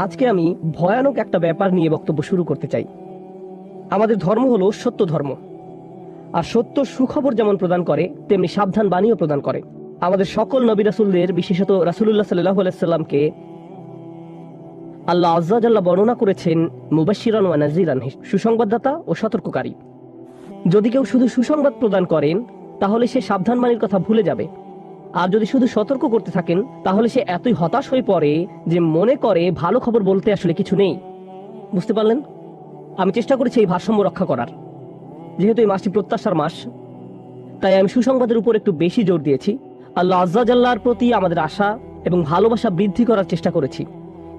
আজকে আমি ভয়ানক একটা ব্যাপার নিয়ে বক্তব্য শুরু করতে চাই। আমাদের ধর্ম হলো সত্য ধর্ম, আর সত্য সুখবর যেমন প্রদান করে তেমনি সাবধান বাণীও প্রদান করে। আমাদের সকল নবী রাসূলদের, বিশেষত রাসূলুল্লাহ সাল্লাল্লাহু আলাইহি সাল্লামকে আল্লাহ আযজা জাল্লা বর্ণনা করেছেন মুবাশশিরান ওয়া নাযীরান, সুসংবাদদাতা ও সতর্ককারী। যদি কেউ শুধু সুসংবাদ প্রদান করেন তাহলে সে সাবধান বাণীর কথা ভুলে যাবে, আর যদি শুধু সতর্ক করতে থাকেন তাহলে সে এতই হতাশ হয়ে পড়ে যে মনে করে ভালো খবর বলতে আসলে কিছু নেই। বুঝতে পারলেন? আমি চেষ্টা করেছি এই ভারসাম্য রক্ষা করার। যেহেতু এই মাসটি প্রত্যাশার মাস, তাই আমি সুসংবাদের উপর একটু বেশি জোর দিয়েছি। আল্লাহ আযজা জাল্লার প্রতি আমাদের আশা এবং ভালোবাসা বৃদ্ধি করার চেষ্টা করেছি,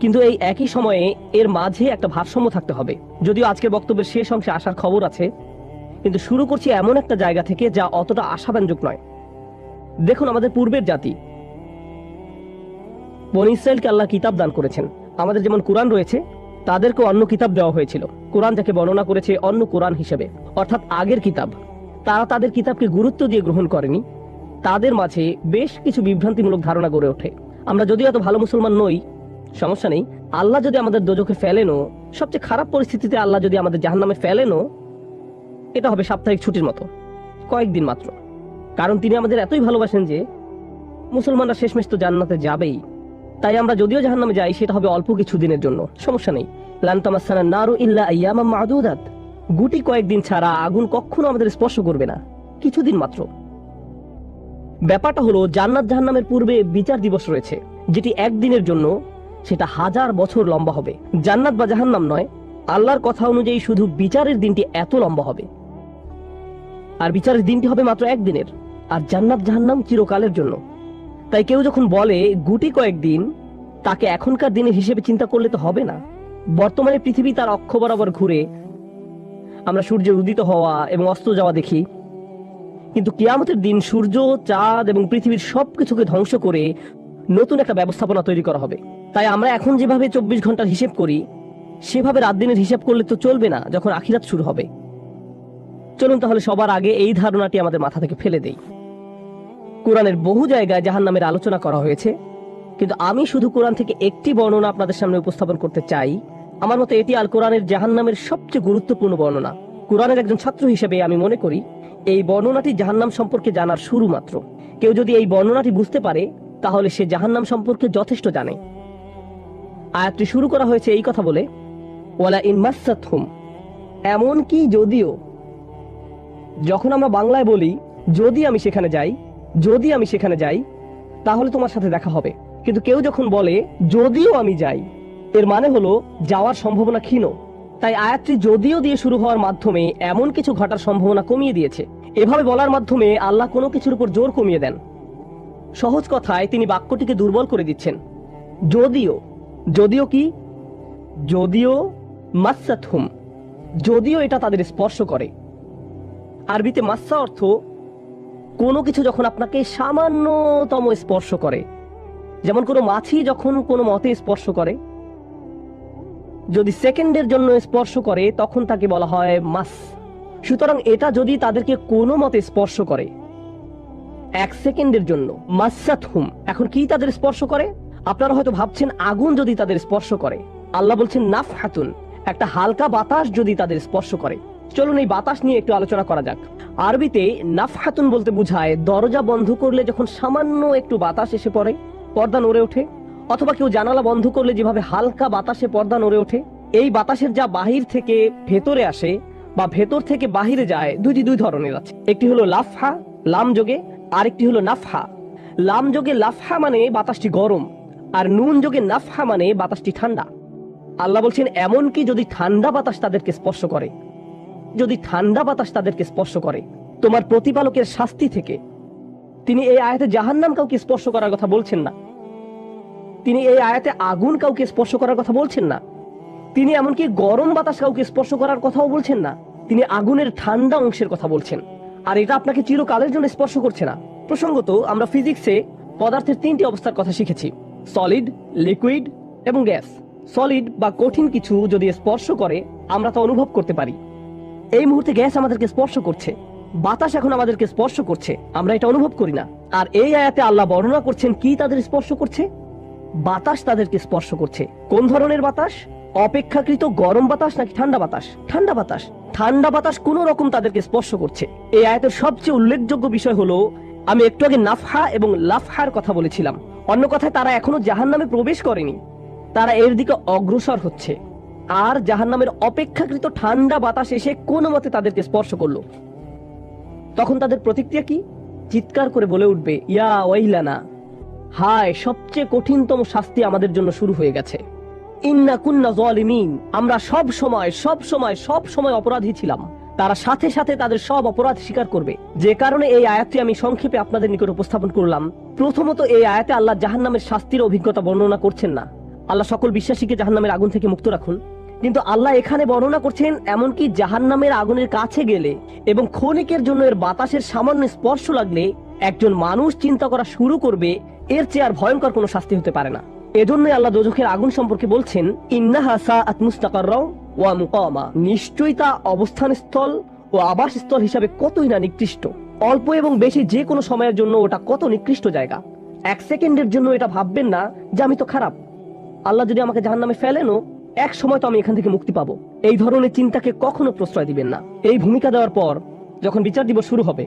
কিন্তু এই একই সময়ে এর মাঝে একটা ভারসাম্য থাকতে হবে। যদিও আজকের বক্তব্যের শেষ অংশে আসার খবর আছে, কিন্তু শুরু করছি এমন একটা জায়গা থেকে যা অতটা আশাব্যঞ্জক নয়। দেখুন, আমাদের পূর্বের জাতি বনী ইসরায়েলকে আল্লাহ কিতাব দান করেছেন। আমাদের যেমন কোরআন রয়েছে, তাদেরকে অন্য কিতাব দেওয়া হয়েছিল। কোরআন যাকে বর্ণনা করেছে অন্য কোরআন হিসেবে, অর্থাৎ আগের কিতাব। তারা তাদের কিতাবকে গুরুত্ব দিয়ে গ্রহণ করেনি। তাদের মাঝে বেশ কিছু বিভ্রান্তিমূলক ধারণা গড়ে ওঠে। আমরা যদিও এত ভালো মুসলমান নই, সমস্যা নেই। আল্লাহ যদি আমাদের দোজখে ফেলেনও, সবচেয়ে খারাপ পরিস্থিতিতে আল্লাহ যদি আমাদের জাহান্নামে ফেলেনও, এটা হবে সাপ্তাহিক ছুটির মতো, কয়েকদিন মাত্র। কারণ তিনি আমাদের এতই ভালোবাসেন যে মুসলমানরা শেষমেশ তো জান্নাতে যাবেই। তাই আমরা যদিও জাহান্নামে যাই, সেটা হবে অল্প কিছু দিনের জন্য, সমস্যা নেই। লান তামাসসানান নারু ইল্লা আইয়ামাম মা'দুদাত, গুটি কয়েকদিন ছাড়া আগুন কখনো আমাদের স্পর্শ করবে না, কিছুদিন মাত্র। ব্যাপারটা হলো, জান্নাত জাহান্নামের পূর্বে বিচার দিবস রয়েছে, যেটি একদিনের জন্য, সেটা 1000 বছর লম্বা হবে। জান্নাত বা জাহান্নাম নয়, আল্লাহর কথা অনুযায়ী শুধু বিচারের দিনটি এত লম্বা হবে। আর বিচারের দিনটি হবে মাত্র একদিনের, আর জান্নাত জাহান্নাম চিরকালের জন্য। তাই কেউ যখন বলে গুটি কয়েকদিন, তাকে এখনকার দিনের হিসেবে চিন্তা করলে তো হবে না। বর্তমানে পৃথিবী তার অক্ষ বরাবর ঘুরে, আমরা সূর্যের উদিত হওয়া এবং অস্ত যাওয়া দেখি, কিন্তু কিয়ামতের দিন সূর্য, চাঁদ এবং পৃথিবীর সবকিছুকে ধ্বংস করে নতুন একটা ব্যবস্থাপনা তৈরি করা হবে। তাই আমরা এখন যেভাবে 24 ঘন্টার হিসেব করি, সেভাবে রাত দিনের হিসাব করলে তো চলবে না যখন আখিরাত শুরু হবে। চলুন তাহলে সবার আগে এই ধারণাটি আমাদের মাথা থেকে ফেলে দেই। কোরআনের বহু জায়গায় জাহান্নামের আলোচনা করা হয়েছে, কিন্তু আমি শুধু কোরআন থেকে একটি বর্ণনা আপনাদের সামনে উপস্থাপন করতে চাই। আমার মতে এটি আল কোরআনের জাহান্নামের সবচেয়ে গুরুত্বপূর্ণ বর্ণনা। কোরআনের একজন ছাত্র হিসেবে আমি মনে করি এই বর্ণনাটি জাহান্নাম সম্পর্কে জানার শুরু মাত্র। কেউ যদি এই বর্ণনাটি বুঝতে পারে, তাহলে সে জাহান্নাম সম্পর্কে যথেষ্ট জানে। আয়াতটি শুরু করা হয়েছে এই কথা বলে, ওয়ালা ইন মাসসাতহুম, এমন কি যদিও। যখন আমরা বাংলায় বলি যদি আমি সেখানে যাই, যদি আমি সেখানে যাই, তাহলে তোমার সাথে দেখা হবে। কিন্তু কেউ যখন বলে যদিও আমি যাই, এর মানে হলো যাওয়ার সম্ভাবনা ক্ষীণ। তাই আয়াতটি যদিও দিয়ে শুরু হওয়ার মাধ্যমে এমন কিছু ঘটার সম্ভাবনা কমিয়ে দিয়েছে। এভাবে বলার মাধ্যমে আল্লাহ কোনো কিছুর উপর জোর কমিয়ে দেন। সহজ কথায় তিনি বাক্যটিকে দুর্বল করে দিচ্ছেন। যদিও, যদিও কি? যদিও মাসসাতহুম, যদিও এটা তাদের স্পর্শ করে। আরবিতে মাসসা অর্থ কোনো কিছু যখন আপনাকে সামান্যতম স্পর্শ করে, যেমন কোনো মাছি যখন কোনো মতে স্পর্শ করে, যদি সেকেন্ডের জন্য স্পর্শ করে তখন তাকে বলা হয় মাস। সুতরাং এটা যদি তাদেরকে কোনো মতে স্পর্শ করে 1 সেকেন্ডের জন্য, মাসসাতহুম। এখন কি তাদের স্পর্শ করে? আপনারা হয়তো ভাবছেন আগুন যদি তাদের স্পর্শ করে। আল্লাহ বলছেন নাফহাতুন, একটা হালকা বাতাস যদি তাদের স্পর্শ করে। চলুন এই বাতাস নিয়ে একটু আলোচনা করা যাক। আরবিতে নাফহাতুন বলতে বোঝায় দরজা বন্ধ করলে যখন সামান্য একটু বাতাস এসে পড়ে, পর্দা নড়ে ওঠে, অথবা কেউ জানালা বন্ধ করলে যেভাবে হালকা বাতাসে পর্দা নড়ে ওঠে। এই বাতাসের যা বাহির থেকে ভেতরে আসে বা ভেতর থেকে বাহিরে যায়, দুই ধরনের আছে। একটি হলো লাফহা, লাম যোগে, আরেকটি হলো নাফহা। লাম যোগে লাফহা মানে বাতাসটি গরম, আর নুন যোগে নাফহা মানে বাতাসটি ঠান্ডা। আল্লাহ বলছেন এমনকি যদি ঠান্ডা বাতাস তাদেরকে স্পর্শ করে, যদি ঠান্ডা বাতাস তাদেরকে স্পর্শ করে তোমার প্রতিপালকের শাস্তি থেকে। তিনি এই আয়াতে জাহান্নাম কাউকে স্পর্শ করার কথা বলছেন না, তিনি এই আয়াতে আগুন কাউকে স্পর্শ করার কথা বলছেন না, তিনি এমনকি গরম বাতাস কাউকে স্পর্শ করার কথাও বলছেন না। তিনি আগুনের ঠান্ডা অংশের কথা বলছেন, আর এটা আপনাকে চিরকালের জন্য স্পর্শ করছে না। প্রসঙ্গত, আমরা ফিজিক্সে পদার্থের 3টি অবস্থার কথা শিখেছি: সলিড, লিকুইড এবং গ্যাস। সলিড বা কঠিন কিছু যদি স্পর্শ করে আমরা তা অনুভব করতে পারি। এই মুহূর্তে গ্যাস আমাদেরকে স্পর্শ করছে, বাতাস এখন আমাদেরকে স্পর্শ করছে, আমরা এটা অনুভব করি না। আর এই আয়াতে আল্লাহ বর্ণনা করছেন কি তাদের স্পর্শ করছে? বাতাস তাদেরকে স্পর্শ করছে। কোন ধরনের বাতাস? অপেক্ষাকৃত গরম বাতাস নাকি ঠান্ডা বাতাস? ঠান্ডা বাতাস। ঠান্ডা বাতাস কোন রকম তাদেরকে স্পর্শ করছে। এই আয়াতের সবচেয়ে উল্লেখযোগ্য বিষয় হলো, আমি একটু আগে নাফহা এবং লাফহার কথা বলেছিলাম। অন্য কথায়, তারা এখনো জাহান্নামে প্রবেশ করেনি, তারা এর দিকে অগ্রসর হচ্ছে। আর জাহান্নামের অপেক্ষাকৃত ঠান্ডা বাতাস এসে কোনো মতে তাদেরকে স্পর্শ করলো। তখন তাদের প্রতিক্রিয়া কি? চিৎকার করে বলে উঠবে, ইয়া ওয়াইলানা, হায়, সবচেয়ে কঠিনতম শাস্তি আমাদের জন্য শুরু হয়ে গেছে। ইন্না কুন্না যালিমিন, আমরা সব সময় অপরাধী ছিলাম। তারা সাথে সাথে তাদের সব অপরাধ স্বীকার করবে। যে কারণে এই আয়াতটি আমি সংক্ষেপে আপনাদের নিকট উপস্থাপন করলাম। প্রথমত, এই আয়াতে আল্লাহ জাহান্নামের শাস্তির অভিজ্ঞতা বর্ণনা করছেন না। আল্লাহ সকল বিশ্বাসীকে জাহান্নামের আগুন থেকে মুক্ত রাখুন। কিন্তু আল্লাহ এখানে বর্ণনা করছেন, এমনকি জাহান্নামের আগুনের কাছে গেলে এবং ক্ষণিকের জন্য এর বাতাসের সামান্য স্পর্শ লাগলে একজন মানুষ চিন্তা করা শুরু করবে, এর চেয়ে আর ভয়ঙ্কর কোনো শাস্তি হতে পারে না। এজন্যই আল্লাহ দোজখের আগুন সম্পর্কে বলছেন, ইন্নাহা সাআত মুস্তাকাররা ওয়া মুকামা, নিশ্চয়ই তা অবস্থানস্থল ও আবাসস্থল হিসাবে কতই না নিকৃষ্ট। অল্প এবং বেশি যে কোনো সময়ের জন্য ওটা কত নিকৃষ্ট জায়গা। এক সেকেন্ডের জন্য এটা ভাববেন না যে আমি তো খারাপ, আল্লাহ যদি আমাকে জাহান্নামে ফেলেনও এক সময় তো আমি এখান থেকে মুক্তি পাবো। এই ধরনের চিন্তাকে কখনো প্রশ্রয় দিবেন না। এই ভূমিকা দেওয়ার পর যখন বিচার দিবস শুরু হবে,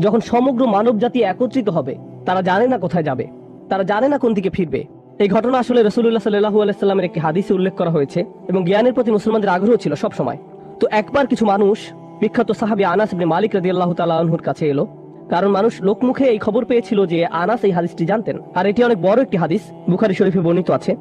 যখন সমগ্র মানব জাতি একত্রিত হবে, তারা জানে না কোথায় যাবে, তারা জানে না কোন দিকে ফিরবে। এই ঘটনা আসলে রাসূলুল্লাহ সাল্লাল্লাহু আলাইহি সাল্লামের একটি হাদিসে উল্লেখ করা হয়েছে এবং জ্ঞানের প্রতি মুসলমানদের আগ্রহ ছিল সব সময়। তো একবার কিছু মানুষ বিখ্যাত সাহাবী আনাস ইবনে মালিক রাদিয়াল্লাহু তাআলা আনহুর কাছে এলো, কারণ মানুষ লোকমুখে এই খবর পেয়েছিল যে আনাস এই হাদিসটি জানতেন, আর এটি অনেক বড় একটি হাদিস, বুখারী শরীফে বর্ণিত আছে।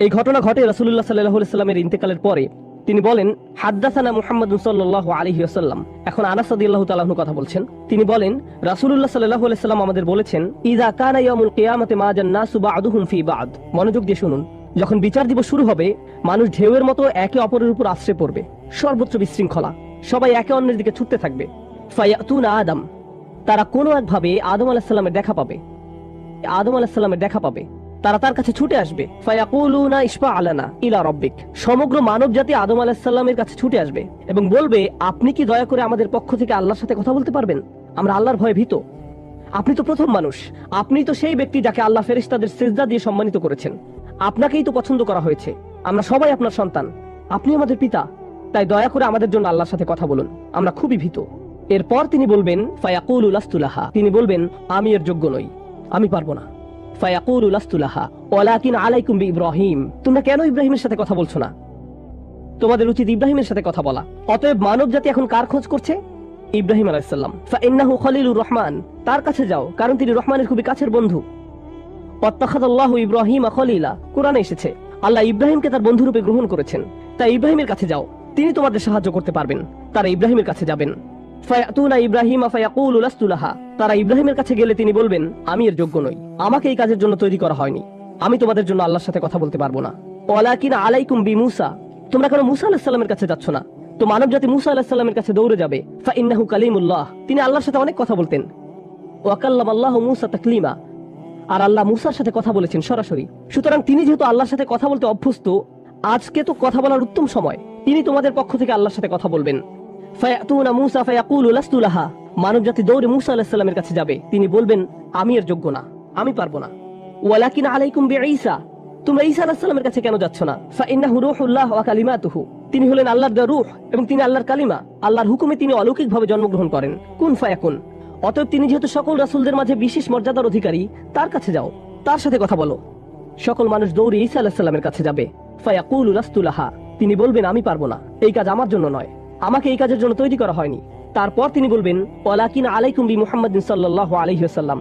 এই ঘটনা ঘটে রাসূলুল্লাহ সাল্লাল্লাহু আলাইহি সাল্লামের ইন্তেকালের পরে। তিনি বলেন, হাদ্দাসানা মুহাম্মাদুন সাল্লাল্লাহু আলাইহি ওয়াসাল্লাম। এখন আনাস রাদিয়াল্লাহু তাআলা আনহু কথা বলছেন। তিনি বলেন, রাসূলুল্লাহ সাল্লাল্লাহু আলাইহি সাল্লাম আমাদের বলেছেন, ইযা কানা ইয়াউমুল কিয়ামাতি মাজান নাসু বা'দুহুম ফি বা'দ। মনোযোগ দিয়ে শুনুন। যখন বিচার দিবস শুরু হবে, মানুষ ঢেউয়ের মতো একে অপরের উপর আশ্রয় পড়বে, সর্বোচ্চ বিশৃঙ্খলা, সবাই একে অন্যের দিকে ছুটতে থাকবে। ফায়াতুনা আদম, তারা কোনো একভাবে আদম আলাইহিস সালামের দেখা পাবে। তারা তার কাছে ছুটে আসবে। ফায়াকুলুনা ইশফা আলানা ইলা রাব্বিক, সমগ্র মানব জাতি আদম আলাইহিস সালামের কাছে ছুটে আসবে এবং বলবে, আপনি কি দয়া করে আমাদের পক্ষ থেকে আল্লাহর সাথে কথা বলতে পারবেন? আমরা আল্লাহর ভয়ে ভীত। আপনি তো প্রথম মানুষ, আপনি তো সেই ব্যক্তি যাকে আল্লাহ ফেরেশতাদের সিজদা দিয়ে সম্মানিত করেছেন, আপনাকেই তো পছন্দ করা হয়েছে, আমরা সবাই আপনার সন্তান, আপনি আমাদের পিতা, তাই দয়া করে আমাদের জন্য আল্লাহর সাথে কথা বলুন, আমরা খুবই ভীত। এরপর তিনি বলবেন, ফায়াকুলু লাস্তু লাহা, তিনি বলবেন, আমি এর যোগ্য নই, আমি পারবো না। ফায়াকুলু লাস্তু লাহা ওয়ালাকিন আলাইকুম বিইব্রাহিম, তোমরা কেন ইব্রাহিমের সাথে কথা বলছো না? তোমাদের উচিত ইব্রাহিমের সাথে কথা বলা। অতএব মানব জাতি এখন কার খোঁজ করছে? ইব্রাহিম আলাইহিস সালাম। ফাইন্নাহু খলিলুর রহমান, তার কাছে যাও, কারণ তিনি রহমানের খুবই কাছের বন্ধু। ওয়াত্তাখাযাল্লাহু ইব্রাহিমা খলিলা, কোরআনে এসেছে আল্লাহ ইব্রাহিমকে তার বন্ধুরূপে গ্রহণ করেছেন। তাই ইব্রাহিমের কাছে যাও, তিনি তোমাদের সাহায্য করতে পারবেন। তারা ইব্রাহিমের কাছে যাবেন। ফায়াতুনা ইব্রাহিমা ফায়াকুলু লাস্তু লাহা, তারা ইব্রাহিমের কাছে গেলে তিনি বলবেন, আমি এর যোগ্য নই, আমাকে এই কাজের জন্য তৈরি করা হয়নি, আমি তোমাদের জন্য আল্লাহর সাথে কথা বলতে পারবো না। ওয়ালাকিন আলাইকুম বিমূসা, তোমরা কেন মূসা আলাইহিস সালামের কাছে যাচ্ছ না? তো মানব জাতি মূসা আলাইহিস সালামের কাছে দৌড়ে যাবে। ফাইন্নাহু কালিমুল্লাহ, তিনি আল্লাহর সাথে অনেক কথা বলতেন। ওয়া কাল্লামাল্লাহু মূসা তাকলিমা, আর আল্লাহ মূসার সাথে কথা বলেছেন সরাসরি। সুতরাং তিনি যেহেতু আল্লাহর সাথে কথা বলতে অভ্যস্ত, আজকে তো কথা বলার উত্তম সময়, তিনি তোমাদের পক্ষ থেকে আল্লাহর সাথে কথা বলবেন। ফায়াতুনা মূসা ফায়াকুলু লাস্তু লাহা, মানব জাতি দৌড়ে মূসা আলাইহিস সালামের কাছে যাবে, তিনি বলবেন, আমি এর যোগ্য না, আমি পারবো না। ওয়ালাকিন আলাইকুম বিঈসা, তোমরা ঈসা আলাইহিস সালামের কাছে কেন যাচ্ছ না? ফাইন্নাহু রূহুল্লাহ ওয়া কালিমাতুহু, তিনি হলেন আল্লাহর দেওয়া রূহ এবং তিনি আল্লাহর কালিমা, আল্লাহর হুকুমে তিনি অলৌকিকভাবে জন্মগ্রহণ করেন। কুন ফায়াকুন, অতএব তিনি যেহেতু সকল রাসূলদের মাঝে বিশেষ মর্যাদার অধিকারী, তার কাছে যাও, তার সাথে কথা বলো। সকল মানুষ দৌড়ে ঈসা আলাইহিস সালামের কাছে যাবে। ফায়াকুলু লাস্তু লাহা, তিনি বলবেন, আমি পারবো না, এই কাজ আমার জন্য নয়, আমাকে এই কাজের জন্য তৈরি করা হয়নি। তারপর তিনি বলবেন, ওয়ালাকিন আলাইকুম বিমুহাম্মাদিন সাল্লাল্লাহু আলাইহি ওয়াসাল্লাম,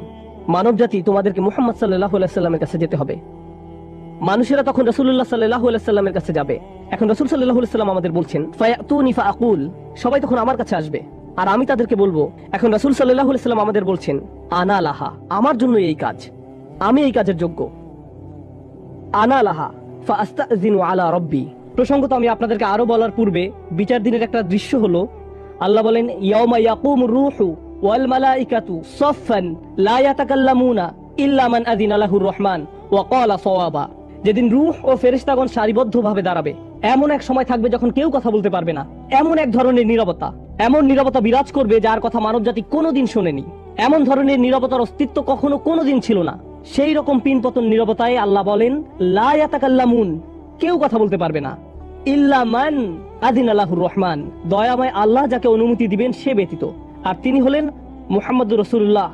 মানব জাতি তোমাদেরকে মুহাম্মদ সাল্লাল্লাহু আলাইহি ওয়াসাল্লামের কাছে যেতে হবে। মানুষেরা তখন রাসূলুল্লাহ সাল্লাল্লাহু আলাইহি ওয়াসাল্লামের কাছে যাবে। এখন রাসূল সাল্লাল্লাহু আলাইহি ওয়াসাল্লাম আমাদের বলছেন, ফায়াতুনি ফাআকুল, সবাই তখন আমার কাছে আসবে আর আমি তাদেরকে বলবো। এখন রাসূল সাল্লাল্লাহু আলাইহি ওয়াসাল্লাম আমাদের বলছেন, আনা লাহা, আমার জন্য এই কাজ, আমি এই কাজের যোগ্য। আনা লাহা ফাআস্তাযিনু আলা রাব্বি। প্রসঙ্গত আমি আপনাদেরকে আরো বলার পূর্বে বিচার দিনের একটা দৃশ্য হলো, আল্লাহ বলেন, ইয়াউমা ইয়াকুমুর রূহু ওয়াল মালাইকাতু সাফফান লা ইয়াতাকাল্লামুনা ইল্লা মান আযিনা লাহুর রহমান ওয়া ক্বালা সাওয়াবা। যেদিন রূহ ও ফেরেশতাগণ সারিবদ্ধভাবে দাঁড়াবে, এমন এক সময় থাকবে যখন কেউ কথা বলতে পারবে না। এমন এক ধরনের নীরবতা, এমন নীরবতা বিরাজ করবে যার কথা মানবজাতি কোনোদিন শোনেনি। এমন ধরনের নীরবতার অস্তিত্ব কখনো কোনোদিন ছিল না। সেই রকম পিনপতন নীরবতায় আল্লাহ বলেন, লা ইয়াতাকাল্লামুন, কেউ কথা বলতে পারবে না, ইল্লা মান আযিনা লাহুর রহমান, দয়াময় আল্লাহ যাকে অনুমতি দিবেন সে ব্যতীত। আর তিনি হলেন মুহাম্মদুর রাসূলুল্লাহ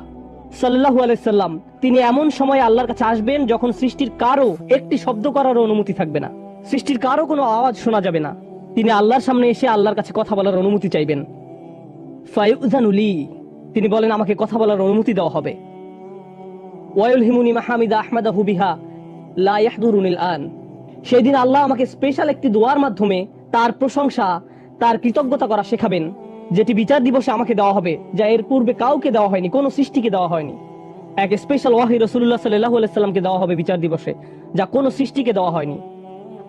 সাল্লাল্লাহু আলাইহি সাল্লাম। তিনি এমন সময় আল্লাহর কাছে আসবেন যখন সৃষ্টির কারো একটি শব্দ করার অনুমতি থাকবে না, সৃষ্টির কারো কোনো আওয়াজ শোনা যাবে না। তিনি আল্লাহর সামনে এসে আল্লাহর কাছে কথা বলার অনুমতি চাইবেন। ফায়ুযানু লি, তিনি বলেন আমাকে কথা বলার অনুমতি দেওয়া হবে। ওয়ায়ুলহিমুনি মাহামিদা আহমাদাহু বিহা লা ইয়াহদুরুনিল আন, সেই দিন আল্লাহ আমাকে স্পেশাল একটি দোয়ার মাধ্যমে তার প্রশংসা, তার কৃতজ্ঞতা করা শেখাবেন, যেটি বিচার দিবসে আমাকে দেওয়া হবে, যা এর পূর্বে কাউকে দেওয়া হয়নি, কোনো সৃষ্টিকে দেওয়া হয়নি। এক স্পেশাল ওয়াহি রাসূলুল্লাহ সাল্লাল্লাহু আলাইহি সাল্লামকে দেওয়া হবে বিচার দিবসে, যা কোনো সৃষ্টিকে দেওয়া হয়নি।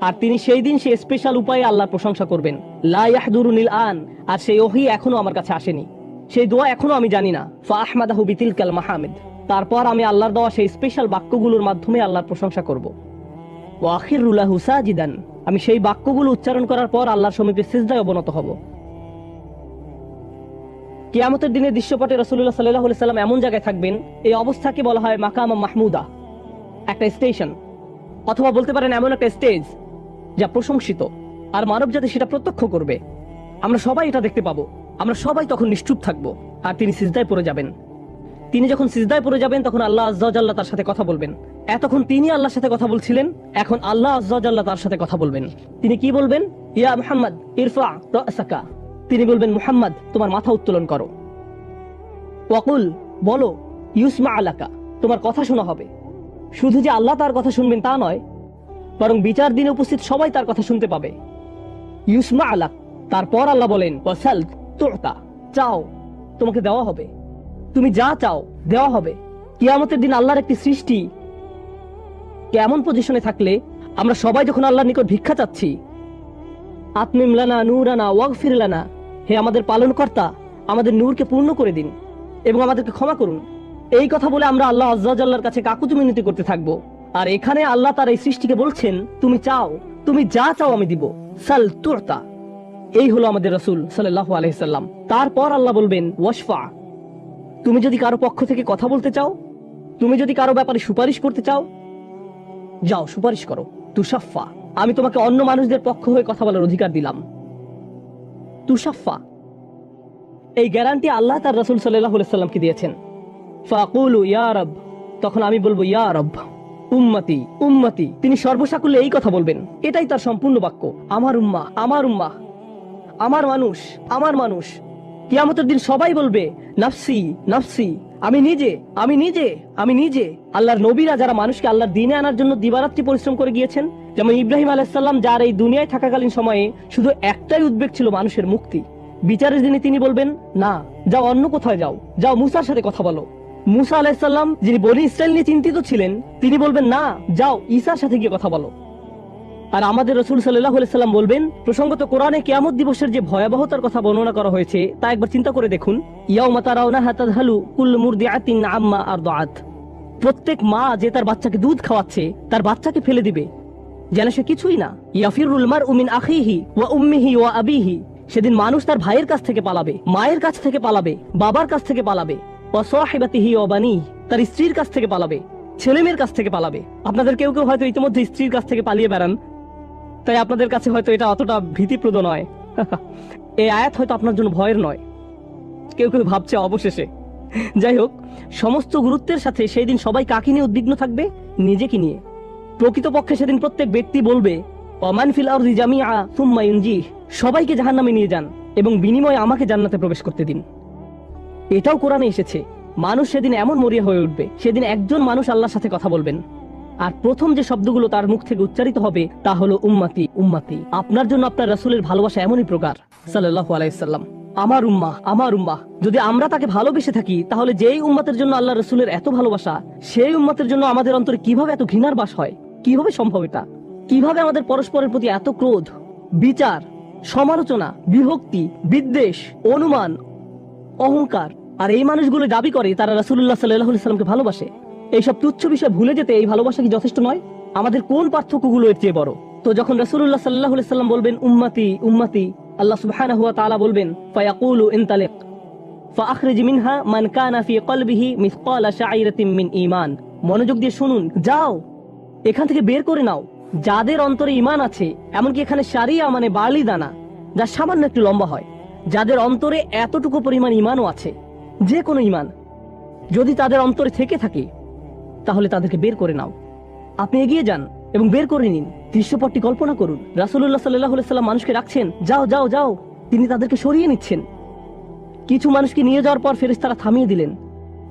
আর তিনি সেই দিন সেই স্পেশাল উপায়ে আল্লাহর প্রশংসা করবেন, লা ইয়াহদুরুনিল আন, আর সেই ওহী এখনো আমার কাছে আসেনি, সেই দোয়া এখনো আমি জানি না। ফা আহমাদাহু বিতিলকাল মাহামিদ, তারপর আমি আল্লাহর দেওয়া সেই স্পেশাল বাক্যগুলোর মাধ্যমে আল্লাহর প্রশংসা করব। ওয়া আখিরু লাহু সাজিদান, আমি সেই বাক্যগুলো উচ্চারণ করার পর আল্লাহর সমীপে সিজদায় অবনত হব। কিয়ামতের দিনের দৃশ্যপটে রাসূলুল্লাহ সাল্লাল্লাহু আলাইহি সাল্লাম এমন জায়গায় থাকবেন, এই অবস্থাকে বলা হয় মাকামা মাহমুদা, একটা স্টেশন, অথবা বলতে পারেন এমন একটা স্টেজ যা প্রশংসিত, আর মানব জাতি সেটা প্রত্যক্ষ করবে। আমরা সবাই এটা দেখতে পাবো, আমরা সবাই তখন নিশ্চুপ থাকবো, আর তিনি সিজদায় পড়ে যাবেন। তিনি যখন সিজদায় পড়ে যাবেন তখন আল্লাহ আযজা ওয়া জাল্লা তার সাথে কথা বলবেন। এতক্ষণ তিনি আল্লাহর সাথে কথা বলছিলেন, এখন আল্লাহ আযজা ওয়া জাল্লা তার সাথে কথা বলবেন। তিনি কি বলবেন? ইয়া মুহাম্মদ ইরফা রাসাকা, তিনি বলবেন মুহাম্মদ তোমার মাথা উত্তোলন করো। ওয়াকুল, বলো, ইউসমা আলাকা, তোমার কথা শোনা হবে। শুধু যে আল্লাহ তার কথা শুনবেন তা নয়, বরং বিচার দিনে উপস্থিত সবাই তার কথা শুনতে পাবে। ইউসমা আলাক, তারপর আল্লাহ বলেন ওয়াসাল তুতা, চাও তোমাকে দেওয়া হবে, তুমি যা চাও দেওয়া হবে। কিয়ামতের দিন আল্লাহর একটি সৃষ্টি কেমন পজিশনে থাকলে আমরা সবাই যখন আল্লাহর নিকট ভিক্ষা চাচ্ছি, আতমিম লানা নূরানা ওয়াগফির লানা, হে আমাদের পালনকর্তা, আমাদের নূরকে পূর্ণ করে দিন এবং আমাদেরকে ক্ষমা করুন, এই কথা বলে আমরা আল্লাহ আযজা ওয়া জাল্লার কাছে কাকুতি মিনতি করতে থাকবো। আর এখানে আল্লাহ তার এই সৃষ্টিকে বলছেন, তুমি চাও, তুমি যা চাও আমি দিব, সাল তুতা। এই হলো আমাদের রাসূল সাল্লাল্লাহু আলাইহি সাল্লাম। তারপর আল্লাহ বলবেন ওয়াশফা, তুমি যদি কারো পক্ষ থেকে কথা বলতে চাও, তুমি যদি কারো ব্যাপারে সুপারিশ করতে চাও, যাও সুপারিশ করো। তুশাফা, আমি তোমাকে অন্য মানুষদের পক্ষ হয়ে কথা বলার অধিকার দিলাম। তুশাফা, এই গ্যারান্টি আল্লাহ তার রাসূল সাল্লাল্লাহু আলাইহি সাল্লামকে দিয়েছেন। ফাকুলু ইয়া রব, তখন আমি বলবো ইয়া রব, উম্মতি উম্মতি, তিনি সর্বসাকুল্যে এই কথা বলবেন, এটাই তার সম্পূর্ণ বাক্য, আমার উম্মাহ আমার উম্মাহ, আমার মানুষ আমার মানুষ। কিয়ামতের দিন সবাই বলবে নাফসি নাফসি, আমি নিজে আমি নিজে আমি নিজে। আল্লাহর নবীরা যারা মানুষকে আল্লাহর দ্বীনে আনার জন্য দিবারাত্রি পরিশ্রম করে গিয়েছেন, যেমন ইব্রাহিম আলাইহিস সালাম, যার এই দুনিয়ায় থাকাকালীন সময়ে শুধু একটাই উদ্বেগ ছিল মানুষের মুক্তি। বিচারের দিনে তিনি বলবেন না, যাও অন্য কোথায় যাও, যাও মুসার সাথে কথা বলো। মুসা আলাইহিস সালাম, যিনি বনী ইসরাইল নিয়ে চিন্তিত ছিলেন, তিনি বলবেন না, যাও ঈসার সাথে গিয়ে কথা বলো। আর আমাদের রাসূল সাল্লাল্লাহু আলাইহি সাল্লাম বলবেন, প্রসঙ্গত কোরআনে কিয়ামত দিবসের যে ভয়াবহতার কথা বর্ণনা করা হয়েছে তা একবার চিন্তা করে দেখুন। ইয়াউমা তারাউনাহা তাযহালু কুল্লু মুরদিআতিন আম্মা আরদাআত, প্রত্যেক মা যে তার বাচ্চাকে দুধ খাওয়াচ্ছে তার বাচ্চাকে ফেলে দিবে যেন সে কিছুই না। ইয়াফিরুল মারউ মিন আখিহি ওয়া উম্মিহি ওয়া আবিহি, সেদিন মানুষ তার ভাইয়ের কাছ থেকে পালাবে, মায়ের কাছ থেকে পালাবে, বাবার কাছ থেকে পালাবে। ওয়া সাহিবাতিহি ওয়া বানিহি, তার স্ত্রীর কাছ থেকে পালাবে, ছেলেমেয়ের কাছ থেকে পালাবে। আপনাদের কেউ কেউ হয়তো ইতিমধ্যে স্ত্রীর কাছ থেকে পালিয়ে বেড়ান, তাই আপনাদের কাছে হয়তো এটা অতটা ভীতিপ্রদ নয়। এই আয়াত হয়তো আপনার জন্য ভয়ের নয়, কেউ কেউ ভাবছে অবশেষে। যাই হোক, সমস্ত গুরুত্বের সাথে সেই দিন সবাই কাকে নিয়ে উদ্বিগ্ন থাকবে? নিজেকে নিয়ে। প্রকৃতপক্ষে সেদিন প্রত্যেক ব্যক্তি বলবে ওয়ামান ফিল আরদি জামিআ সুম্মা ইউনজিহ, সবাইকে জাহান্নামে নিয়ে যান এবং বিনিময়ে আমাকে জান্নাতে প্রবেশ করতে দিন। এটাও কোরআনে এসেছে। মানুষ সেদিন এমন মরিয়া হয়ে উঠবে, সেদিন একজন মানুষ আল্লাহর সাথে কথা বলবেন, আর প্রথম যে শব্দগুলো তার মুখ থেকে উচ্চারিত হবে তা হলো উম্মতি উম্মতি। আপনার জন্য আপনার রাসূলের ভালোবাসা এমনই প্রকার সাল্লাল্লাহু আলাইহি সাল্লাম, আমার উম্মাহ আমার উম্মাহ। যদি আমরা তাকে ভালোবেসে থাকি, তাহলে যেই উম্মতের জন্য আল্লাহ রাসূলের এত ভালোবাসা, সেই উম্মতের জন্য আমাদের অন্তরে কিভাবে এত ঘৃণার বাস হয়? কিভাবে সম্ভব এটা? কিভাবে আমাদের পরস্পরের প্রতি এত ক্রোধ, বিচার, সমালোচনা, বিভক্তি, বিদ্বেষ, অনুমান, অহংকার? আর এই মানুষগুলো দাবি করে তারা রাসূলুল্লাহ সাল্লাল্লাহু আলাইহি সাল্লামকে ভালোবাসে। এইসব তুচ্ছ বিষয় ভুলে যেতে এই ভালোবাসা কি যথেষ্ট নয়? আমাদের কোন পার্থক্যগুলো এর চেয়ে বড়? তো যখন রাসূলুল্লাহ সাল্লাল্লাহু আলাইহি সাল্লাম বলবেন উম্মতি উম্মতি, আল্লাহ সুবহানাহু ওয়া তাআলা বলবেন ফায়াকুলু ইনতালিক ফাআখরিজ মিনহা মান কানা ফি কলবিহি মিসকালা শাঈরাতিন মিন ঈমান মনোযোগ দিয়ে শুনুন, যাও এখান থেকে বের করে নাও যাদের অন্তরে ঈমান আছে, এমনকি এখানে শারিয়া মানে বার্লি দানা, যা সামান্য একটু লম্বা হয়, যাদের অন্তরে এতটুকু পরিমাণ ঈমানও আছে, যে কোনো ঈমান যদি তাদের অন্তরে থেকে থাকে, তাহলে তাদেরকে বের করে নাও। আপনি এগিয়ে যান এবং বের করে নিন। দৃশ্যপটটি কল্পনা করুন, রাসূলুল্লাহ সাল্লাল্লাহু আলাইহি সাল্লাম মানুষকে রাখছেন, যাও যাও যাও, তিনি তাদেরকে সরিয়ে নিচ্ছেন। কিছু মানুষকে নিয়ে যাওয়ার পর ফেরেশতারা থামিয়ে দিলেন,